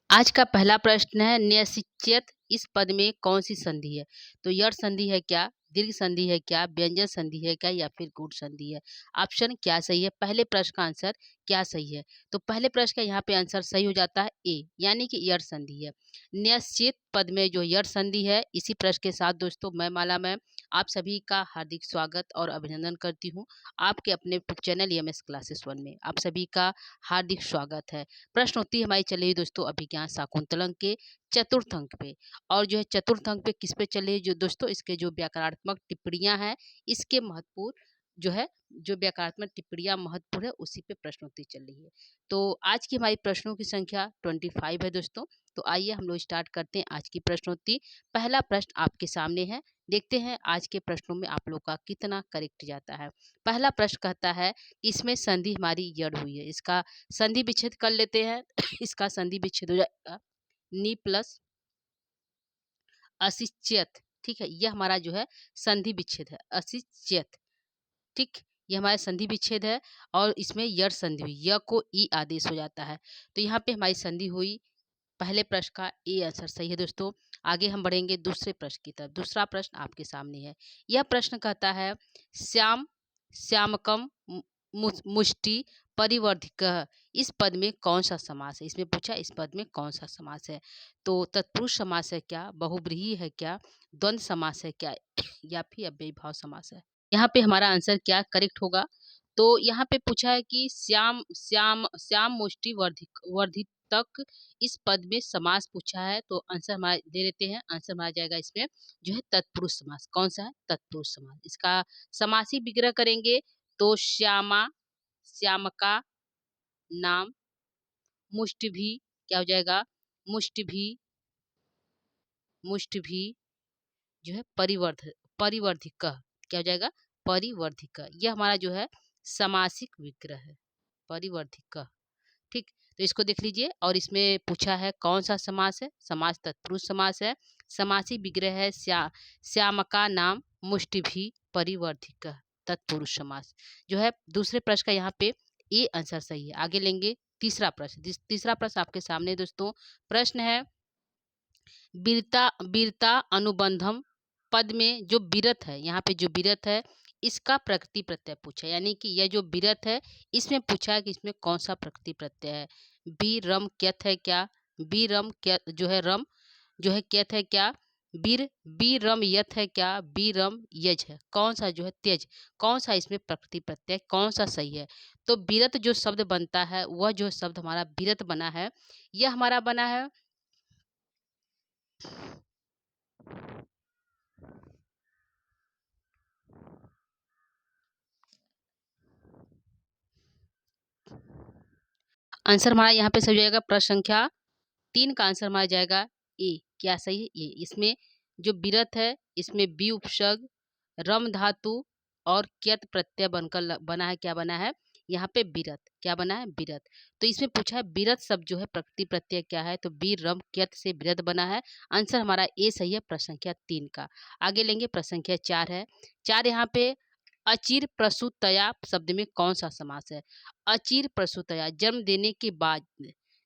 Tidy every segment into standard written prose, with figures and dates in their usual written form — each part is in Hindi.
आज का पहला प्रश्न है न्यसिच्यत इस पद में कौन सी संधि है? तो यड़ संधि है क्या? दीर्घ संधि है क्या? व्यंजन संधि है क्या या फिर गुण संधि है? ऑप्शन क्या सही है? पहले प्रश्न का आंसर क्या सही है? तो पहले प्रश्न का यहाँ पे आंसर सही हो जाता है ए, यानी कि यड़ संधि है। न्यसित पद में जो यड़ संधि है, इसी प्रश्न के साथ दोस्तों मैं माला मैम आप सभी का हार्दिक स्वागत और अभिनंदन करती हूँ आपके अपने यूट्यूब चैनल EMS क्लासेस 1 में। आप सभी का हार्दिक स्वागत है। प्रश्नोत्तरी हमारी चल रही दोस्तों अभिज्ञान शाकुंतलम के चतुर्थ अंक पे, और जो है चतुर्थ अंक पे किस पे चल रही है जो दोस्तों इसके जो व्याकरणात्मक टिप्पणियां हैं इसके महत्वपूर्ण जो है जो व्याकरणात्मक टिप्पणियां महत्वपूर्ण है उसी पे प्रश्नोत्तरी चल रही है। तो आज की हमारी प्रश्नों की संख्या 25 है दोस्तों। तो आइए हम लोग स्टार्ट करते हैं आज की प्रश्नोत्तरी। पहला प्रश्न आपके सामने है, देखते हैं आज के प्रश्नों में आप लोग का कितना करेक्ट जाता है। पहला प्रश्न कहता है इसमें संधि हमारी यड़ हुई है, इसका संधि विच्छेद कर लेते हैं। इसका संधि विच्छेद हो जाएगा नी प्लस असिच्यत। ठीक है, यह हमारा जो है संधि विच्छेद है असिच्यत। ठीक, ये हमारा संधि विच्छेद है और इसमें यड़ संधि हुई, य को ई आदेश हो जाता है। तो यहाँ पे हमारी संधि हुई। पहले प्रश्न का ए आंसर सही है दोस्तों। आगे हम बढ़ेंगे दूसरे प्रश्न की तरफ। दूसरा प्रश्न आपके सामने है। यह प्रश्न कहता है श्याम श्यामकम मुष्टि परिवर्धिक इस पद में कौन सा समास है? इसमें पूछा इस पद में कौन सा समास है? तो तत्पुरुष समास है क्या? बहुब्रीहि है क्या? द्वंद्व समास है क्या? या फिर अव्ययीभाव समास है? यहाँ पे हमारा आंसर क्या करेक्ट होगा? तो यहाँ पे पूछा है कि श्याम श्याम श्याम मुष्टि वर्धित तक इस पद में समास पूछा है। तो आंसर हमारा दे देते हैं। आंसर हमारा जाएगा इसमें जो है तत्पुरुष समास। कौन सा है? तत्पुरुष समास। इसका समासी विग्रह करेंगे तो श्यामा श्यामका नाम मुष्टि भी क्या हो जाएगा? मुष्टि भी जो है परिवर्धिक क्या हो जाएगा? परिवर्धिक। यह हमारा जो है समासिक विग्रह है परिवर्धिक। ठीक, तो इसको देख लीजिए। और इसमें पूछा है कौन सा समास है? समास तत्पुरुष समास है। समासी विग्रह है श्यामका नाम मुष्टि भी परिवर्धिक तत्पुरुष समास जो है। दूसरे प्रश्न का यहाँ पे ए आंसर सही है। आगे लेंगे तीसरा प्रश्न। तीसरा प्रश्न आपके सामने दोस्तों। प्रश्न है वीरता वीरता अनुबंधम पद में जो विरत है, यहाँ पे जो विरत है इसका प्रकृति प्रत्यय पूछा, यानी कि यह जो विरत है इसमें पूछा है कि इसमें कौन सा प्रकृति प्रत्यय है? बी रम क्यथ है क्या? बी रम क्या जो है रम जो है क्यथ है क्या? बी रम यथ है क्या? बी रम यज है। कौन सा जो है त्यज? कौन सा इसमें प्रकृति प्रत्यय कौन सा सही है? तो विरत जो शब्द बनता है वह जो शब्द हमारा विरत बना है यह हमारा बना है आंसर हमारा यहाँ पे सही हो जाएगा। प्रश्न संख्या 3 का आंसर हमारा जाएगा ए। क्या सही है? ए। इसमें जो विरत है इसमें बी उपसर्ग रम धातु और क्यत प्रत्यय बनकर बना है। क्या बना है यहाँ पे? विरत। क्या बना है? विरत। तो इसमें पूछा है विरत शब्द जो है प्रकृति प्रत्यय क्या है? तो बी रम क्यत से विरत बना है। आंसर हमारा ए सही है प्रश्न संख्या 3 का। आगे लेंगे प्रश्न संख्या 4 है। 4 यहाँ पे अचिर प्रसूतया शब्द में कौन सा समास है? अचिर प्रसूतया जन्म देने के बाद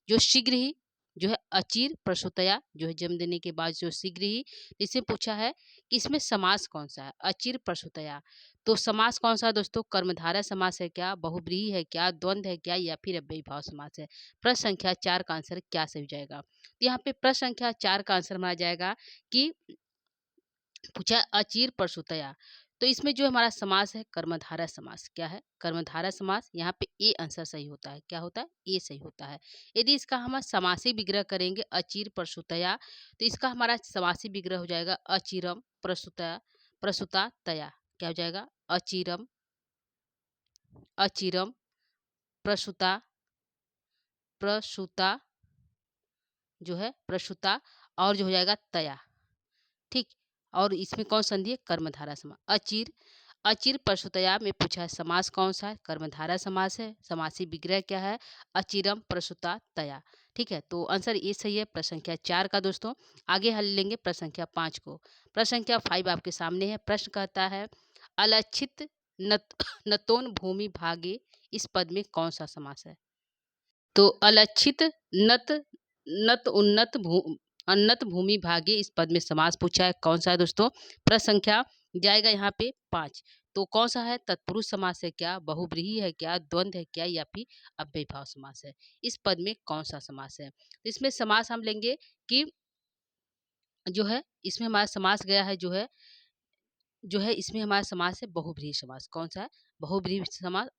जो शीघ्र ही जो है अचिर प्रसूतया जो है जन्म देने के बाद जो शीघ्र ही, इससे पूछा है कि इसमें समास कौन सा है? अचिर प्रसूतया। तो समास कौन सा है दोस्तों? कर्मधारय समास है क्या? बहुब्रीहि है क्या? द्वंद्व है क्या? या फिर अव्ययीभाव समास है? प्रश्न संख्या 4 का आंसर क्या सही हो जाएगा? तो यहाँ पे प्रश्न संख्या 4 का आंसर हमारा जाएगा कि पूछा है अचिर प्रसूतया। तो इसमें जो हमारा समास है कर्मधारय समास। क्या है? कर्मधारय समास। यहाँ पे ए आंसर सही होता है। क्या होता है? ए सही होता है। यदि इसका हम समासी विग्रह करेंगे अचिर प्रसूतया, तो इसका हमारा समासी विग्रह हो जाएगा अचिरम प्रसूतया प्रसूता तया। क्या हो जाएगा? अचिरम अचिरम प्रसूता प्रसूता जो है प्रसूता और जो हो जाएगा तया। ठीक, और इसमें कौन संधि है? कर्मधारय समास। अचिर अचिर प्रसूतया में पूछा है समास कौन सा है? कर्मधारय समास है। समासी विग्रह क्या है? अचिरम प्रसूता तया। ठीक है, तो आंसर ये सही है प्रश्न संख्या 4 का दोस्तों। आगे हल लेंगे प्रश्न संख्या 5 को। प्रश्न संख्या 5 आपके सामने है। प्रश्न कहता है अलक्षित नतोन भूमि भागे इस पद में कौन सा समास है? तो अलक्षित नत उन्नत उन्नत भू अन्नत भूमि भागे इस पद में समास पूछा है, कौन सा है दोस्तों? प्रश्न संख्या जाएगा यहाँ पे 5। तो कौन सा है? तत्पुरुष समास है क्या, बहुव्रीहि है क्या, द्वंद्व है क्या, या फिर अव्ययीभाव समास है? इस पद में कौन सा समास है? तो इसमें समास हम लेंगे कि जो है इसमें हमारा समास गया है जो है इसमें हमारा समास है बहुव्रीहि समास। कौन सा है? बहुव्रीहि समास।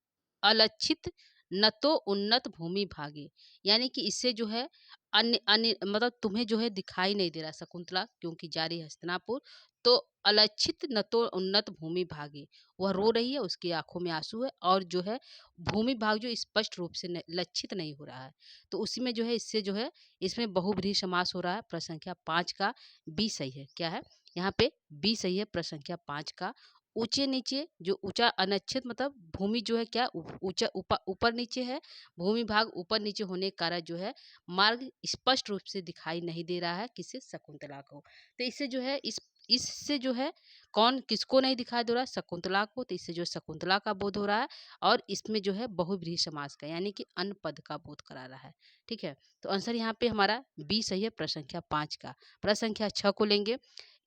अलक्षित न तो उन्नत भूमि भागे, यानी कि इससे जो है अन्य अन्य मतलब तुम्हें जो है दिखाई नहीं दे रहा शकुंतला, क्योंकि जारी है हस्तिनापुर। तो अलक्षित न तो उन्नत भूमि भागे, वह रो रही है, उसकी आंखों में आंसू है, और जो है भूमि भाग जो स्पष्ट रूप से लक्षित नहीं हो रहा है। तो उसी में जो है इससे जो है इसमें बहुव्रीहि समास हो रहा है। प्रश्न संख्या 5 का बी सही है। क्या है यहाँ पे? बी सही है प्रश्न संख्या 5 का। ऊंचे नीचे, जो ऊंचा अनिश्चित मतलब भूमि जो है क्या ऊंचा ऊपर नीचे है, भूमि भाग ऊपर नीचे होने के कारण जो है मार्ग स्पष्ट रूप से दिखाई नहीं दे रहा है किसे? शकुंतला को। तो इससे जो है इससे जो है कौन किसको नहीं दिखाई दे रहा है? शकुंतला को। तो इससे जो शकुंतला का बोध हो रहा है, और इसमें जो है बहुव्रीहि समास का यानी कि अन्य पद का बोध करा रहा है। ठीक है, तो आंसर यहाँ पे हमारा बी सही है प्रश्न संख्या 5 का। प्रश्न संख्या 6 को लेंगे।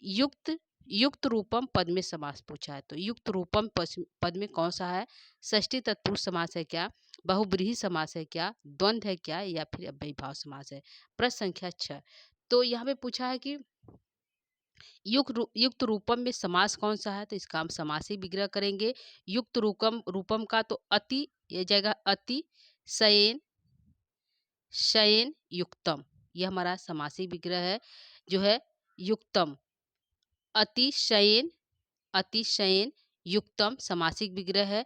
युक्त युक्त रूपम पद में समास पूछा है, तो युक्त रूपम पद में कौन सा है? षष्ठी तत्पुरुष समास है क्या, बहुव्रीहि समास है क्या, द्वंद्व है क्या, या फिर अव्ययीभाव समास है? प्रश्न संख्या 6। तो यहाँ पे पूछा है कि युक्त रूपम में समास कौन सा है? तो इसका हम समासी विग्रह करेंगे। युक्त रूपम रूपम का तो अति, ये जाएगा अति, शयन, शयन, युक्तम। यह हमारा समासी विग्रह है जो है युक्तम, अतिशयन, अतिशयन, युक्तम समासिक विग्रह है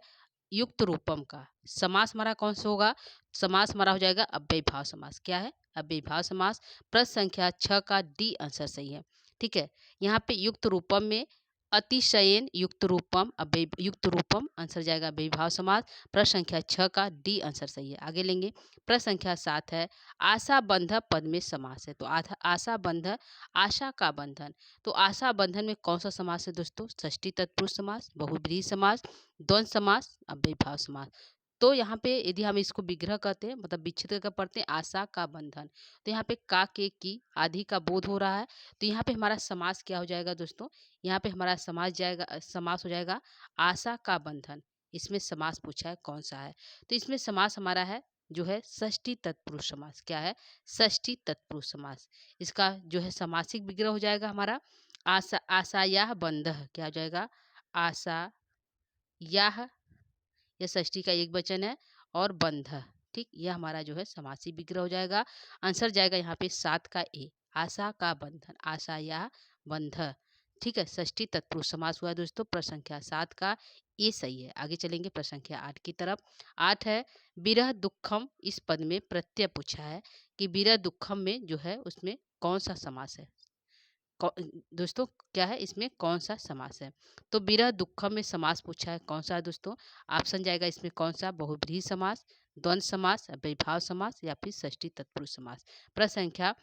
युक्त रूपम का। समास हमारा कौन सा होगा? समास हमारा हो जाएगा अव्ययीभाव समास। क्या है? अव्ययीभाव समास। प्रश्न संख्या 6 का डी आंसर सही है। ठीक है, यहाँ पे युक्त रूपम में अतिशयन, युक्त रूपम, अव्यय युक्त रूपम आंसर जाएगा अव्ययीभाव समास। प्रश्न संख्या 6 का डी आंसर सही है। आगे लेंगे। प्रश्न संख्या 7 है आशा बंध पद में समास है, तो आशा बंध, आशा का बंधन। तो आशा बंधन में कौन सा समास है दोस्तों? षष्ठी तत्पुरुष समास, बहुव्रीहि समास, द्वंद्व समास, अव्ययीभाव समास। तो यहाँ पे यदि हम इसको विग्रह कहते हैं मतलब विच्छेद करके पढ़ते हैं, आशा का बंधन, तो यहाँ पे का के की आदि का बोध हो रहा है। तो यहाँ पे हमारा समास क्या हो जाएगा दोस्तों? यहाँ पे हमारा समास हो जाएगा आशा का बंधन। इसमें समास पूछा है कौन सा है? तो इसमें समास हमारा है जो है षष्ठी तत्पुरुष समास। क्या है? षष्ठी तत्पुरुष समास। इसका जो है समासिक विग्रह हो जाएगा हमारा आशा बंधः। क्या हो जाएगा? आशा यह षष्ठी का एक वचन है, और बंध। ठीक, यह हमारा जो है समासी विग्रह हो जाएगा। आंसर जाएगा यहाँ पे 7 का ए, आशा का बंधन, आशा या बंध। ठीक है, षष्ठी तत्पुरुष समास हुआ दोस्तों। प्रश्न संख्या 7 का ए सही है। आगे चलेंगे प्रश्न संख्या 8 की तरफ। 8 है विरह दुखम। इस पद में प्रत्यय पूछा है कि विरह दुखम में जो है उसमें कौन सा समास है? दोस्तों क्या है इसमें कौन सा समास है? तो विरह दुखम में समास पूछा है कौन सा है दोस्तों? ऑप्शन जाएगा इसमें कौन सा? बहुव्रीहि समास, द्वंद्व समास, अव्ययीभाव समास, या फिर षष्ठी तत्पुरुष समास। प्रश्न संख्या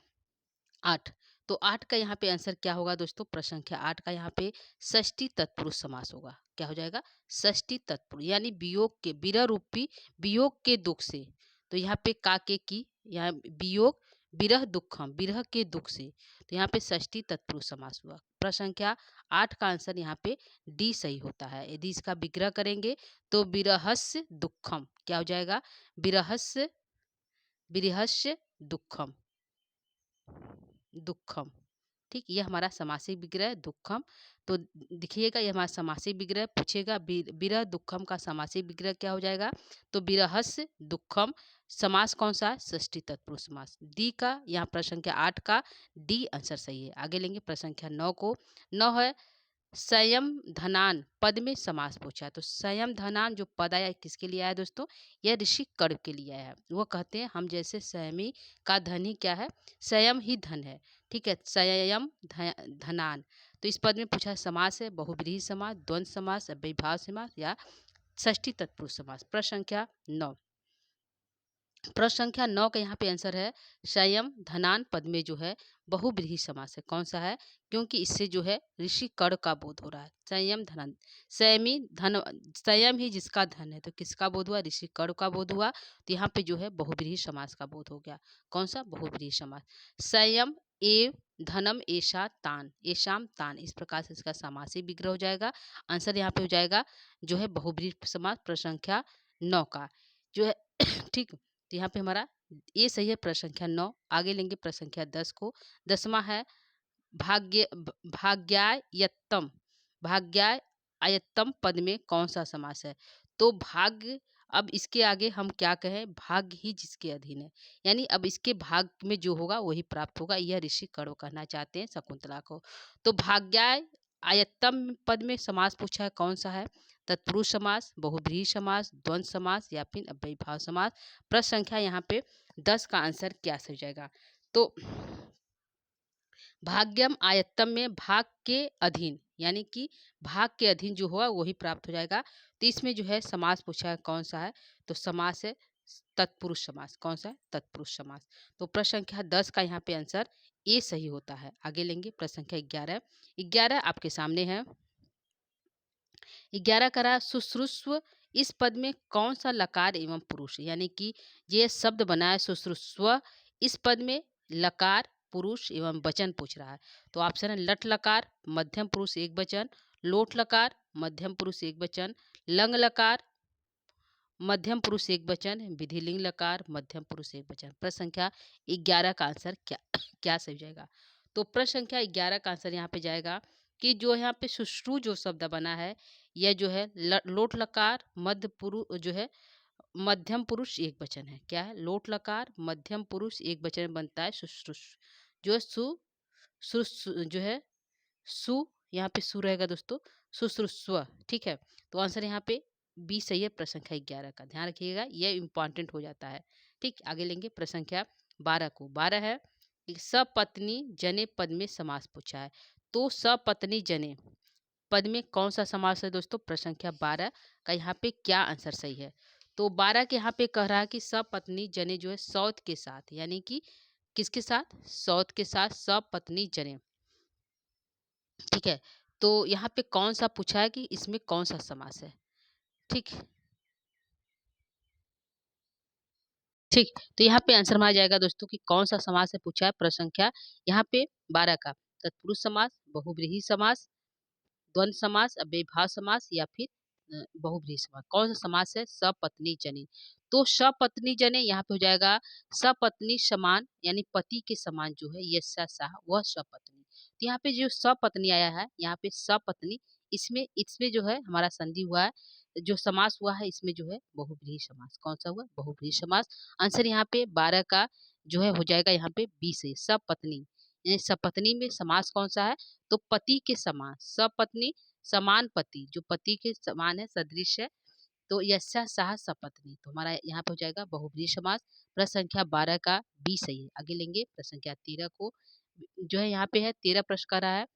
8। तो 8 का यहाँ पे आंसर क्या होगा दोस्तों? प्रश्न संख्या 8 का यहाँ पे षष्ठी तत्पुरुष समास होगा। क्या हो जाएगा? षष्ठी तत्पुरुष, यानी वियोग के, विरह रूपी वियोग के दुख से। तो यहाँ पे का के की, यहाँ वियोग, विरह दुखम, विरह के दुख से, तो यहाँ पे षष्ठी तत्पुरुष समास हुआ। प्रश्न संख्या 8 का आंसर यहाँ पे डी सही होता है। यदि इसका विग्रह करेंगे तो विरहस्य दुखम। क्या हो जाएगा? विरहस्य, विरहस्य दुखम, दुखम। ठीक, ये हमारा समासिक विग्रह है दुखम। तो देखिएगा ये हमारा समासिक विग्रह पूछेगा विरह दुखम का समासिक विग्रह क्या हो जाएगा? तो विरहस्य दुखम। समास कौन सा है? षष्ठी तत्पुरुष समास। डी का यहाँ प्रश्न संख्या 8 का डी आंसर सही है। आगे लेंगे प्रश्न संख्या 9 को। 9 है संयम धनान पद में समास पूछा है, तो संयम धनान जो पद आया किसके लिए आया दोस्तों? यह ऋषि कर्व के लिए आया है। वो कहते हैं हम जैसे संयमी का धन ही क्या है? संयम ही धन है। ठीक है, संयम धनान। तो इस पद में पूछा है समास है बहुव्रीहि समास, द्वंद्व समास, अव्ययीभाव समास, या षष्ठी तत्पुरुष समास। प्रश्न संख्या 9। प्रश्न संख्या 9 का यहाँ पे आंसर है संयम धनान पद में जो है बहुव्रीहि समास है। कौन सा है? क्योंकि इससे जो है ऋषि कर्ण का बोध हो रहा है। संयम धनान, संयमी धन, संयम ही जिसका धन है, तो किसका बोध हुआ? ऋषि कर्ण का बोध हुआ। तो यहाँ पे जो है बहुव्रीहि समास का बोध हो गया। कौन सा? बहुव्रीहि समास। संयम एव धनम ऐशा तान, ऐशाम तान, इस प्रकार से इसका समासी विग्रह हो जाएगा। आंसर यहाँ पे हो जाएगा जो है बहुव्रीहि समास प्रश्न संख्या 9 का जो है ठीक। तो यहाँ पे हमारा ये सही है प्रश्न संख्या 9। आगे लेंगे प्रश्न संख्या 10 को। 10वां है भाग्यायत्तम, भाग्यायत्तम पद में कौन सा समास है? तो भाग्य, अब इसके आगे हम क्या कहें? भाग्य ही जिसके अधीन है, यानी अब इसके भाग में जो होगा वही प्राप्त होगा, यह ऋषि कर्ण कहना चाहते हैं शकुंतला को। तो भाग्याय आयत्तम पद में समास पूछा है, कौन सा है? तत्पुरुष समास, बहुव्रीहि समास, द्वंद्व समास या फिर अव्ययीभाव समास। प्रश्न संख्या यहाँ पे 10 का आंसर क्या हो जाएगा? तो भाग्यम आयत्तम में भाग के अधीन, यानी कि भाग के अधीन जो होगा वही प्राप्त हो जाएगा। तो इसमें जो है समास पूछा है, कौन सा है? तो समास है तत्पुरुष समास। कौन सा है? तत्पुरुष समास। तो प्रश्न संख्या 10 का यहाँ पे आंसर ए सही होता है। आगे लेंगे प्रश्न संख्या 11। 11 आपके सामने है। 11 करा शुश्रूषव, इस पद में कौन सा लकार एवं पुरुष, यानी कि ये शब्द बना है शुश्रूषव, इस पद में लकार पुरुष एवं वचन पूछ रहा है। तो ऑप्शन है लट लकार मध्यम पुरुष एक वचन, लोट लकार मध्यम पुरुष एक वचन, लंग लकार मध्यम पुरुष एक वचन, विधिलिंग लकार मध्यम पुरुष एक वचन। प्रश्न संख्या 11 का आंसर क्या क्या सही हो जाएगा? तो प्रश्न संख्या 11 का आंसर यहाँ पे जाएगा कि जो यहाँ पे सुश्रु जो शब्द बना है, यह जो है लोट लकार मध्य पुरुष जो है मध्यम पुरुष एक वचन है। क्या है? लोट लकार मध्यम पुरुष एक वचन में बनता है शुश्रूष, जो है जो है सु, यहाँ पे सु रहेगा दोस्तों, शुश्रूषव। ठीक है, तो आंसर यहाँ पे बी सही है प्रश्न संख्या 11 का। ध्यान रखिएगा, यह इंपॉर्टेंट हो जाता है। ठीक, आगे लेंगे प्रश्न संख्या 12 को। 12 है सपत्नी जने पद में समास पूछा है। तो सपत्नी जने पद में कौन सा समास है दोस्तों? प्रश्न संख्या 12 का यहाँ पे क्या आंसर सही है? तो 12 के यहाँ पे कह रहा है कि सपत्नी जने जो है सौत के साथ, यानी कि किसके साथ? सौत के साथ सपत्नी जने। ठीक है, तो यहाँ पे कौन सा पूछा है कि इसमें कौन सा समास है? ठीक ठीक, तो यहाँ पे आंसर में आ जाएगा दोस्तों कि कौन सा समास है पूछा है प्रश्न संख्या यहाँ पे 12 का। तत्पुरुष समास, बहुव्रीहि समास, द्वंद्व समास, अव्ययीभाव समास या फिर बहुव्रीहि समास। कौन सा समास है? सपत्नी जने। तो सपत्नी जने यहाँ पे हो जाएगा सपत्नी समान, यानी पति के समान जो है यस्या साह वह सपत्नी। तो यहाँ पे जो सपत्नी आया है, यहाँ पे सपत्नी, इसमें इसमें जो है हमारा संधि हुआ है, जो समास हुआ है इसमें जो है बहुव्रीहि समास। कौन सा हुआ? बहुव्रीहि समास। आंसर यहाँ पे 12 का जो है हो जाएगा यहाँ पे बी से सपत्नी, यानी सपत्नी में समास कौन सा है? तो पति के समान, सपत्नी समान पति, जो पति के समान है, सदृश है, तो यस्या साह सपत्नी। तो हमारा यहाँ पे हो जाएगा बहुव्रीहि समास। प्रश्न संख्या 12 का बी सही है। आगे लेंगे प्रश्न संख्या 13 को। जो है यहाँ पे है 13 प्रश्न कर रहा है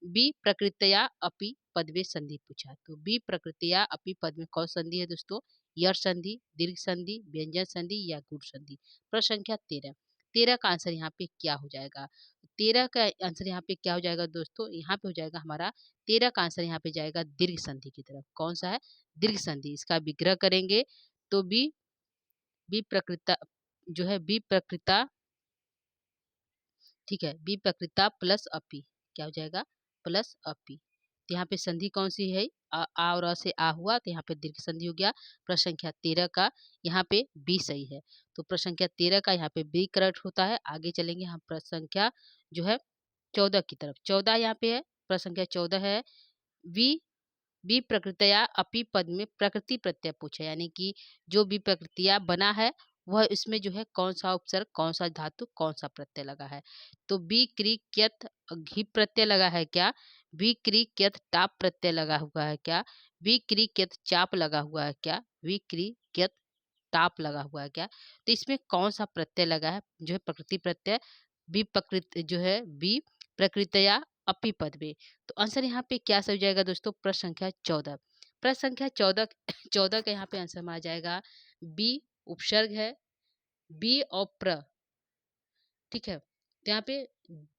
बी प्रकृतया अपि पद में संधि पूछा है। तो बी प्रकृतया अपि पद में कौन संधि है दोस्तों? यर संधि, दीर्घ संधि, व्यंजन संधि या गुण संधि। प्रश्न संख्या 13। 13 का आंसर यहाँ पे क्या हो जाएगा? 13 का आंसर यहाँ पे क्या हो जाएगा दोस्तों? यहाँ पे हो जाएगा हमारा 13 का आंसर यहाँ पे जाएगा दीर्घ संधि की तरफ। कौन सा है? दीर्घ संधि। इसका विग्रह करेंगे तो बी बी प्रकृता जो है बी प्रकृता, ठीक है, बी प्रकृता प्लस अपी क्या हो जाएगा? प्लस अपी। तो यहाँ पे संधि कौन सी है? आ और अ से आ हुआ, तो यहाँ पे दीर्घ संधि हो गया। प्रश्न संख्या 13 का यहाँ पे बी सही है। तो प्रश्न संख्या 13 का यहाँ पे बी करेक्ट होता है। आगे चलेंगे हम प्रश्न संख्या जो है 14 की तरफ। 14 यहाँ पे है, प्रश्न संख्या 14 है वी बी प्रकृतया अपि पद में प्रकृति प्रत्यय पूछे, यानी कि जो भी प्रकृतिया बना है वह इसमें जो है कौन सा उपसर्ग, कौन सा धातु, कौन सा प्रत्यय लगा है? तो बी क्री क्यत घी प्रत्यय लगा है क्या? बी क्री क्यत टाप प्रत्यय लगा हुआ है क्या? बी क्री क्यत चाप लगा हुआ है क्या? बी क्री क्यत टाप लगा हुआ है क्या? तो इसमें कौन सा प्रत्यय लगा है जो है प्रकृति प्रत्यय? बी प्रकृति जो है बी प्रकृतया अपी पद में। तो आंसर यहाँ पे क्या सही हो जाएगा दोस्तों? प्रश्न संख्या 14। प्रश्न संख्या 14 14 का यहाँ पे आंसर में आ जाएगा बी उपसर्ग है, बी और प्र, ठीक है। तो यहाँ पे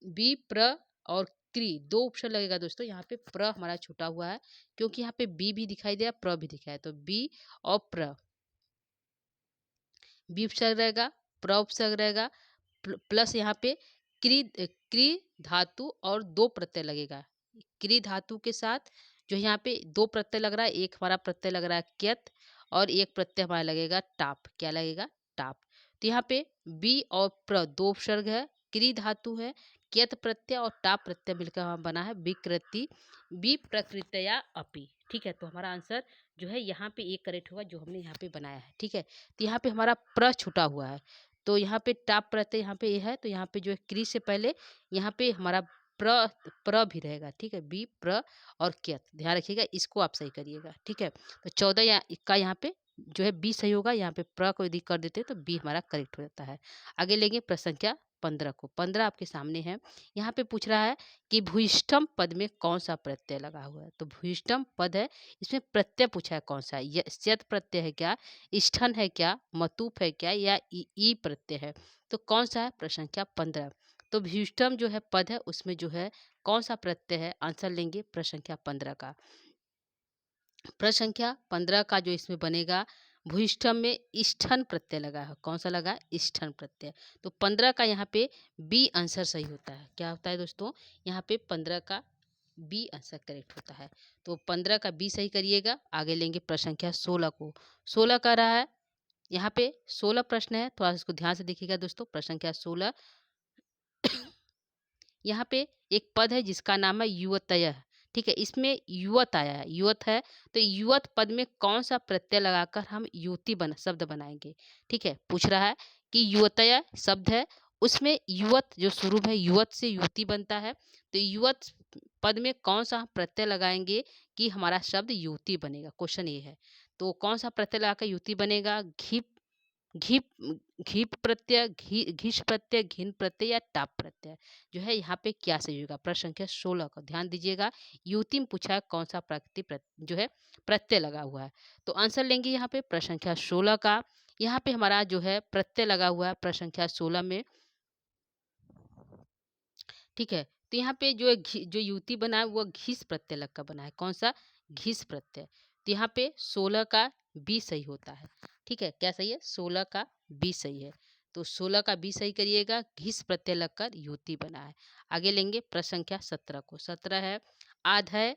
बी प्र और क्री दो ऑप्शन लगेगा दोस्तों। यहाँ पे प्र हमारा छूटा हुआ है क्योंकि यहाँ पे बी भी दिखाई दिया, प्र भी दिखाया, तो बी और प्र, बी उपसर्ग रहेगा, प्र उपसर्ग रहेगा, प्लस यहाँ पे क्री, क्री धातु और दो प्रत्यय लगेगा। क्री धातु के साथ जो यहाँ पे दो प्रत्यय लग रहा है, एक हमारा प्रत्यय लग रहा है क्यत और एक प्रत्यय हमारा लगेगा टाप। क्या लगेगा? टाप। तो यहाँ पे बी और प्र दो उपसर्ग है, क्री धातु है, क्यत प्रत्यय और टाप प्रत्यय मिलकर हमारा बना है विकृति, बी प्रकृतया अपि। ठीक है, तो हमारा आंसर जो है यहाँ पे एक करेक्ट होगा जो हमने यहाँ पे बनाया है। ठीक है, तो यहाँ पे हमारा प्र छूटा हुआ है, तो यहाँ पे टाप प्रत्यय यहाँ पे ये है, तो यहाँ पे जो है क्री से पहले यहाँ पे हमारा प्र, प्र भी रहेगा। ठीक है, बी प्र और क्यत, ध्यान रखिएगा, इसको आप सही करिएगा। ठीक है, तो 14 का यहाँ पे जो है बी सही होगा, यहाँ पे प्र को यदि कर देते तो बी हमारा करेक्ट हो जाता है। आगे लेंगे प्रश्न संख्या 15 को। 15 आपके सामने है, यहाँ पे पूछ रहा है कि भूयिष्ठम पद में कौन सा प्रत्यय लगा हुआ है। तो भूयिष्ठम पद है, इसमें प्रत्यय पूछा है कौन सा है, यत प्रत्यय है क्या, इष्ठन है क्या, मतूप है क्या, या ई प्रत्यय है। तो कौन सा है? प्रश्न संख्या 15। तो भूयिष्ठम जो है पद है उसमें जो है कौन सा प्रत्यय है, आंसर लेंगे प्रश्न संख्या 15 का। प्रश्न संख्या 15 का जो इसमें बनेगा, भूयिष्ठम में इष्ठन प्रत्यय लगा है। कौन सा लगा? इष्ठन प्रत्यय। तो 15 का यहाँ पे बी आंसर सही होता है। क्या होता है दोस्तों? यहाँ पे 15 का बी आंसर करेक्ट होता है। तो 15 का बी सही करिएगा। आगे लेंगे प्रश्न संख्या 16 को। 16 का रहा है, यहाँ पे 16 प्रश्न है, थोड़ा इसको ध्यान से देखिएगा दोस्तों। प्रश्न संख्या 16, यहाँ पे एक पद है जिसका नाम है युवतय। ठीक है, इसमें युवत आया है, युवत है, तो युवत पद में कौन सा प्रत्यय लगाकर हम युवती शब्द बनाएंगे। ठीक है, पूछ रहा है कि युवतय शब्द है, उसमें युवत जो शुरू में युवत से युवती बनता है, तो युवत पद में कौन सा प्रत्यय लगाएंगे कि हमारा शब्द युवती बनेगा। क्वेश्चन ये है, तो कौन सा प्रत्यय लगाकर युवती बनेगा? घी, घी, घीप प्रत्यय, घिस प्रत्यय, घिन प्रत्यय या टाप प्रत्यय, जो है यहाँ पे क्या सही होगा। प्रश्न संख्या 16 का ध्यान दीजिएगा, युवती में पूछा है कौन सा जो है प्रत्यय लगा हुआ है। तो आंसर लेंगे यहाँ पे प्रश्न संख्या 16 का। यहाँ पे हमारा जो है प्रत्यय लगा हुआ है प्रश्न संख्या 16 में। ठीक है, तो यहाँ पे जो जो युवती बना है वो घिस प्रत्यय लग कर बना है। कौन सा? घिस प्रत्यय। तो यहाँ पे 16 का बी सही होता है। ठीक है, क्या सही है? 16 का बी सही है। तो 16 का बी सही करिएगा, घिस प्रत्यय लगकर युवती बना है। आगे लेंगे प्रश्न संख्या 17 को। 17 है, आधेय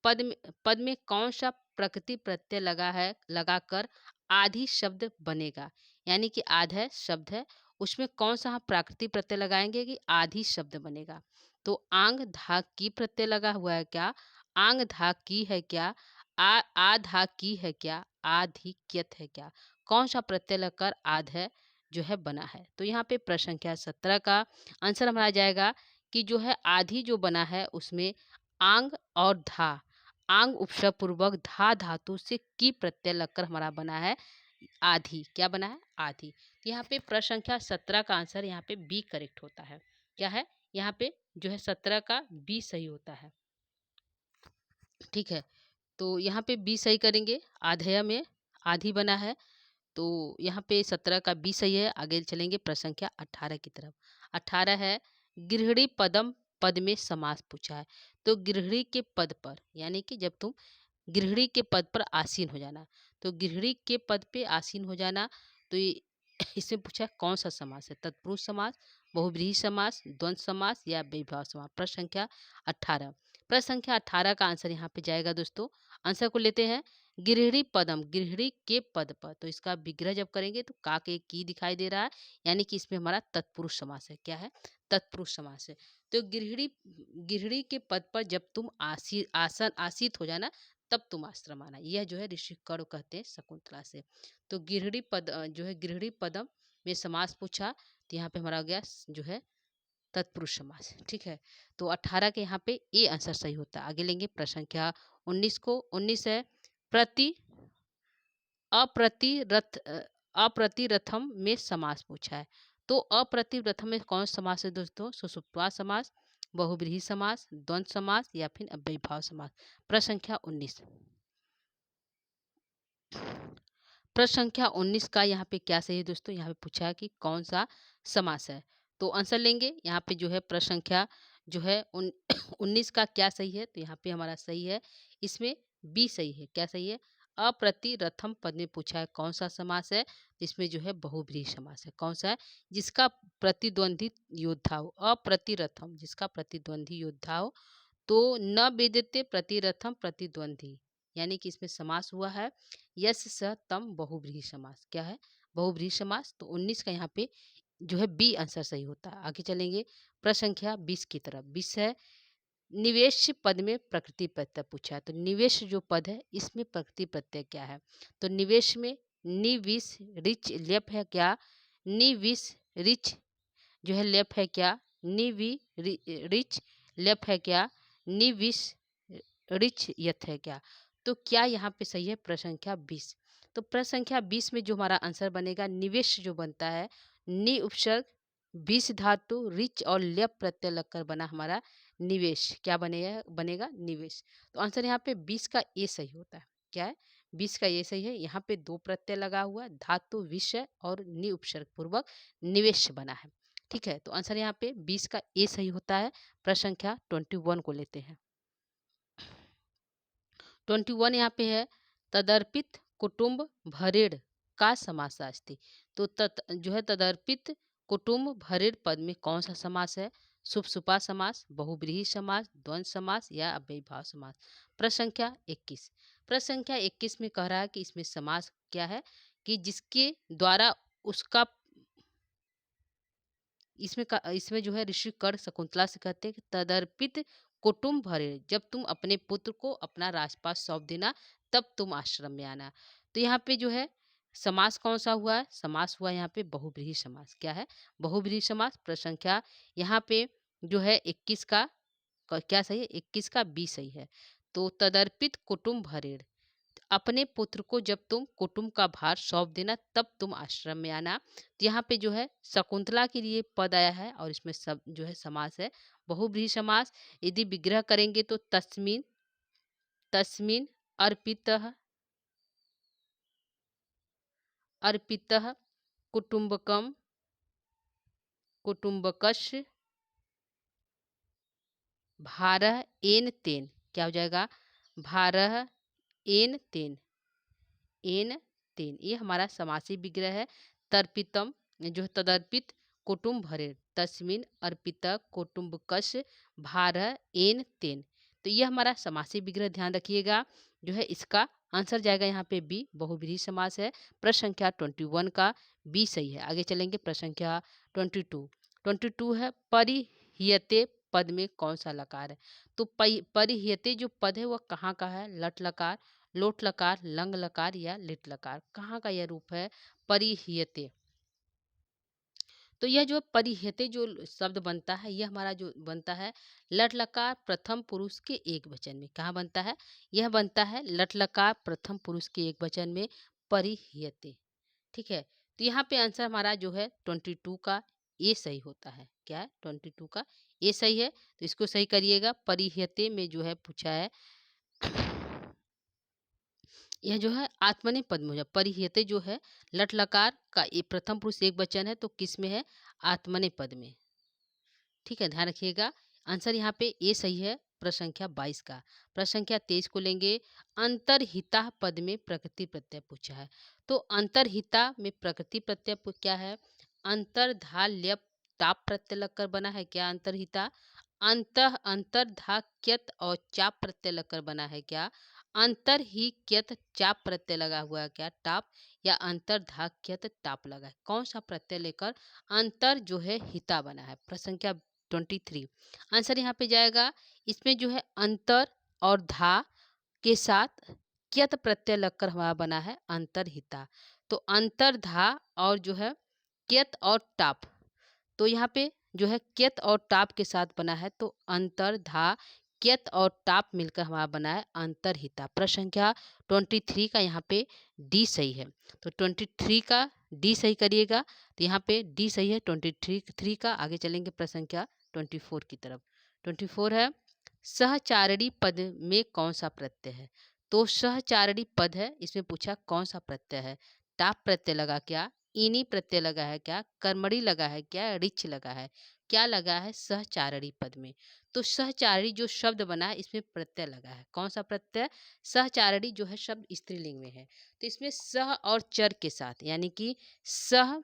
पद में कौन सा प्रकृति प्रत्यय लगा है, लगाकर आधि शब्द बनेगा। यानी कि आधेय शब्द है, उसमें कौन सा हम प्राकृतिक प्रत्यय लगाएंगे कि आधि शब्द बनेगा। तो आंग धा की प्रत्यय लगा हुआ है क्या, आंग धा की है क्या, आ धा की है क्या, आधिक्यत है क्या, कौन सा प्रत्यय लगकर आधेय जो है बना है। तो यहाँ पे प्रश्न संख्या 17 का आंसर हमारा जाएगा कि जो है आधि जो बना है उसमें आंग और धा, आंग उपसर्ग पूर्वक धा धातु से की प्रत्यय लगकर हमारा बना है आधी। क्या बना है? आधी। तो यहाँ पे प्रश्न संख्या 17 का आंसर यहाँ पे बी करेक्ट होता है। क्या है? यहाँ पे जो है 17 का बी सही होता है। ठीक है, तो यहाँ पे बी सही करेंगे, आधेय में आधी बना है, तो यहाँ पे 17 का बी सही है। आगे चलेंगे प्रश्न संख्या 18 की तरफ। 18 है, गृहिणी पदम पद में समास पूछा है। तो गृहिणी के पद पर, यानी कि जब तुम गृहिणी के पद पर आसीन हो जाना, तो गृहिणी के पद पे आसीन हो जाना, तो इसमें पूछा है कौन सा समास है, तत्पुरुष समास, बहुव्रीहि समास, द्वंद्व समास या विभाव समास। प्रश्न संख्या 18। प्रश्न संख्या 18 का आंसर यहाँ पे जाएगा दोस्तों। आंसर को लेते हैं, गृहिणी पदम, गृहिणी के पद पर, तो इसका विग्रह जब करेंगे तो का के की दिखाई दे रहा है, यानी कि इसमें हमारा तत्पुरुष समास है। क्या है? तत्पुरुष समास है। तो गृहिणी, गृहिणी के पद पर जब तुम आसित हो जाना तब तुम आश्रम आना। यह जो है ऋषि कर्ण कहते हैं शकुंतला से। तो गृहिणी पद जो है गृहिणी पदम में समास पूछा, तो यहाँ पे हमारा हो गया जो है तत्पुरुष समास। ठीक है, तो 18 के यहाँ पे ए आंसर सही होता है। आगे लेंगे प्रश्न संख्या 19 को। 19 है, प्रति अप्रतिरथ अप्रतिरथम में समास पूछा है। तो अप्रतिरथम में कौन सा समास है दोस्तों? सुषुप्त्वा समास, बहुव्रीहि समास, द्वंद्व समास या फिर अव्ययीभाव समास। प्रश्न संख्या 19। प्रश्न संख्या 19 का यहाँ पे क्या सही है दोस्तों, यहाँ पे पूछा है कि कौन सा समास है। तो आंसर लेंगे यहाँ पे जो है प्रश्न संख्या जो है 19 का क्या सही है, तो यहाँ पे हमारा सही है, इसमें बी सही है। क्या सही है? अप्रतिरथम पद में पूछा है कौन सा समास है, इसमें जो है बहुव्रीहि समास है। कौन सा है? जिसका प्रतिद्वंदी योद्धा हो। अप्रतिरथम, जिसका प्रतिद्वंदी योद्धा हो। तो न वेदते प्रतिरथम प्रतिद्वंदी, यानी कि इसमें समास हुआ है यस स तम बहुव्रीहि समास। क्या है? बहुव्रीहि समास। तो 19 का यहाँ पे जो है बी आंसर सही होता है। आगे चलेंगे प्रश्न संख्या 20 की तरफ। 20 है निवेश पद में प्रकृति प्रत्यय पूछा है। तो निवेश जो पद है इसमें प्रकृति प्रत्यय क्या है? तो निवेश में निविस रिच लेप है क्या? निविस रिच जो है लेप है क्या? निवि रिच लेप है क्या? निविस रिच यथ है क्या? तो क्या यहाँ पे सही है? प्रश्न संख्या 20। तो प्रश्न संख्या 20 में जो हमारा आंसर बनेगा निवेश जो बनता है, नि उपसर्ग विष धातु रिच और लेप प्रत्यय लगकर बना हमारा निवेश। क्या बनेगा निवेश। तो आंसर यहाँ पे 20 का ए सही होता है। क्या है? 20 का ए सही है। यहाँ पे दो प्रत्यय लगा हुआ है, धातु विषय और नि उपसर्ग पूर्वक निवेश बना है। ठीक है, तो आंसर यहाँ पे 20 का ए सही होता है। प्रश्न संख्या 21 को लेते हैं। 21 यहाँ पे है तदर्पित कुटुंब भरेड़ का समासास्ति। तो जो है तदर्पित कुटुंब भरेड़ पद में कौन सा समास है? शुभ सुपा समास, बहुव्रीहि समास, द्वंद्व समास या अव्ययीभाव समास। प्रश्न संख्या 21। प्रश्न संख्या 21 में कह रहा है कि इसमें समास क्या है कि जिसके द्वारा उसका इसमें जो है ऋषि कर शकुंतला से कहते हैं कि तदर्पित कुटुंब भरे, जब तुम अपने पुत्र को अपना राजपाट सौंप देना तब तुम आश्रम में आना। तो यहाँ पे जो है समास कौन सा हुआ है? समास हुआ यहाँ पे बहुव्रीहि समास। क्या है? बहुव्रीहि समास। प्रश्न संख्या यहाँ पे जो है 21 का क्या सही है? 21 का बी सही है। तो तदर्पित कुटुंब भरेड़, अपने पुत्र को जब तुम कुटुंब का भार सौंप देना तब तुम आश्रम में आना। तो यहाँ पे जो है शकुंतला के लिए पद आया है और इसमें सब जो है समास है बहुव्रीहि समास। यदि विग्रह करेंगे तो तस्मिन तस्मिन अर्पितः अर्पितः कुटुंबकम कुटुंबकस्य भारः एन तेन। क्या हो जाएगा? भारः एन तेन, एन तेन, ये हमारा समासी विग्रह है। तर्पितम जो है तदर्पित कुटुंब भरे, तस्मिन अर्पित कुटुंबकस्य भार एन तेन। तो ये हमारा समासी विग्रह ध्यान रखिएगा। जो है इसका आंसर जाएगा यहाँ पे बी, बहुव्रीहि समास है। प्रश्न संख्या 21 का बी सही है। आगे चलेंगे प्रश्न संख्या 22। 22 है परिह्यते पद में कौन सा लकार है? तो परिह्यते जो पद है वह कहाँ का है? लट लकार, लोट लकार, लंग लकार या लिट लकार। कहाँ का यह रूप है? परिह्यते। तो यह जो परिह्यते जो शब्द बनता है यह हमारा जो बनता है लट लकार प्रथम पुरुष के एक वचन में। कहाँ बनता है? यह बनता है लट लकार प्रथम पुरुष के एक वचन में, परिह्यते। ठीक है, तो यहाँ पे आंसर हमारा जो है 22 का ए सही होता है। क्या है? 22 का ए सही है। तो इसको सही करिएगा। परिह्यते में जो है पूछा है यह जो है आत्मनेपद पद में हो जाए। परिह्यते जो है लट लकार का प्रथम पुरुष एक वचन है, तो किस में है? आत्मनेपद पद में। ठीक है, ध्यान रखिएगा। आंसर यहाँ पे ए सही है। प्रश्न संख्या 22 का। प्रश्न संख्या 23 को लेंगे। अंतरहिता पद में प्रकृति प्रत्यय पूछा है। तो अंतरहिता में प्रकृति प्रत्यय क्या है? अंतर्धा ल्यप ताप प्रत्यय लगकर बना है। क्या अंतरहिता? अंतर्धा क्यत और चाप प्रत्यय लगकर बना है। क्या अंतर ही क्यत चाप प्रत्यय लगा हुआ है? क्या टाप, या अंतर्धा क्यत टाप लगा है? कौन सा प्रत्यय लेकर अंतर जो है हिता बना है? प्रश्न संख्या 23। आंसर यहाँ पे जाएगा इसमें जो है अंतर और धा के साथ क्यत प्रत्यय लगकर हमारा बना है अंतरहिता। तो अंतर्धा और जो है क्यत और टाप, तो यहाँ पे जो है क्यत और टाप के साथ बना है, तो अंतर्धा क्यत और टाप मिलकर हमारा बना है अंतरहिता। प्रश्न संख्या 23 का यहाँ पे डी सही है। तो 23 का डी सही करिएगा। तो यहाँ पे डी सही है 23 का। आगे चलेंगे प्रश्न संख्या 24 की तरफ। 24 है सहचारणी पद में कौन सा प्रत्यय है? तो सहचारणी पद है, इसमें पूछा कौन सा प्रत्यय है? टाप प्रत्यय लगा क्या, इनी प्रत्यय लगा है क्या, कर्मणी लगा है क्या, रिच लगा है, क्या लगा है सहचारणी पद में। तो सहचारणी जो शब्द बना है इसमें प्रत्यय लगा है। कौन सा प्रत्यय? सहचारणी जो है शब्द स्त्रीलिंग में है, तो इसमें सह और चर के साथ यानी कि सह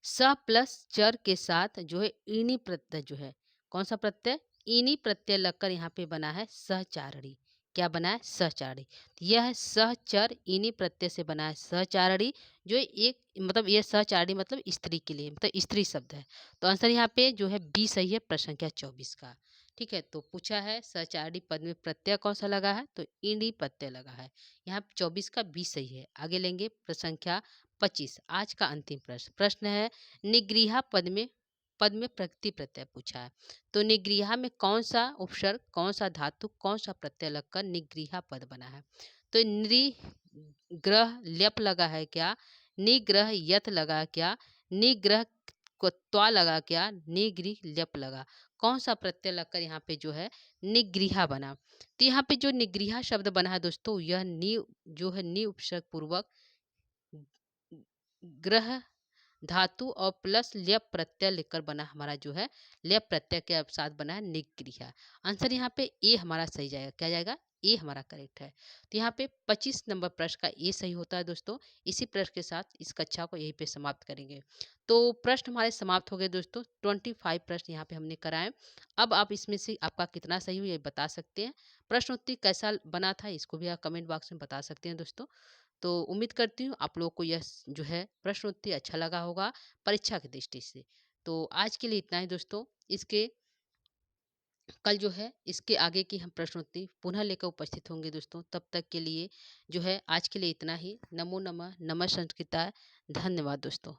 स प्लस चर के साथ जो है इनी प्रत्यय जो है, कौन सा प्रत्यय? इनी प्रत्यय लगकर यहाँ पे बना है सहचारणी। क्या बना है? सहचारणी। तो यह है सहचर इनी प्रत्यय से बना है सहचारणी, जो एक मतलब यह सहचारणी मतलब स्त्री के लिए मतलब स्त्री शब्द है। तो आंसर यहाँ पे जो है बी सही है प्रश्न संख्या 24 का। ठीक है, तो पूछा है सहचारणी पद में प्रत्यय कौन सा लगा है, तो इनी प्रत्यय लगा है। यहाँ 24 का बी सही है। आगे लेंगे प्रश्न संख्या 25, आज का अंतिम प्रश्न। प्रश्न है निगृहा पद में प्रकृति प्रत्यय पूछा है। तो निगृहा में कौन सा उपसर्ग, कौन सा धातु, कौन सा प्रत्यय लगकर निगृहा पद बना है? तो निग्रह ल्यप लगा है क्या, निग्रह यत लगा क्या, निग्रह को त्वा लगा क्या, निगृह ल्यप लगा, कौन सा प्रत्यय लगकर यहाँ पे जो है निगृहा बना? तो यहाँ पे जो निगृहा शब्द बना है दोस्तों, यह नि जो है नि उपसर्ग पूर्वक ग्रह धातु और प्लस ल्यप प्रत्यय लेकर बना हमारा जो है ल्यप प्रत्यय के साथ बना है निगृहा। आंसर यहाँ पे ए हमारा सही जाएगा। क्या जाएगा? ए हमारा करेक्ट है। तो यहाँ पे 25 नंबर प्रश्न का ए सही होता है दोस्तों। इसी प्रश्न के साथ इस कक्षा को यहीं पे समाप्त करेंगे। तो प्रश्न हमारे समाप्त हो गए दोस्तों। 25 प्रश्न यहाँ पे हमने कराए। अब आप इसमें से आपका कितना सही हो ये बता सकते हैं। प्रश्न उत्तर कैसा बना था इसको भी आप कमेंट बॉक्स में बता सकते हैं दोस्तों। तो उम्मीद करती हूँ आप लोगों को यह जो है प्रश्न उत्तर अच्छा लगा होगा परीक्षा की दृष्टि से। तो आज के लिए इतना ही दोस्तों। इसके कल जो है इसके आगे की हम प्रश्न उत्तर पुनः लेकर उपस्थित होंगे दोस्तों। तब तक के लिए जो है आज के लिए इतना ही। नमो नमः, नमः संस्कृताय। धन्यवाद दोस्तों।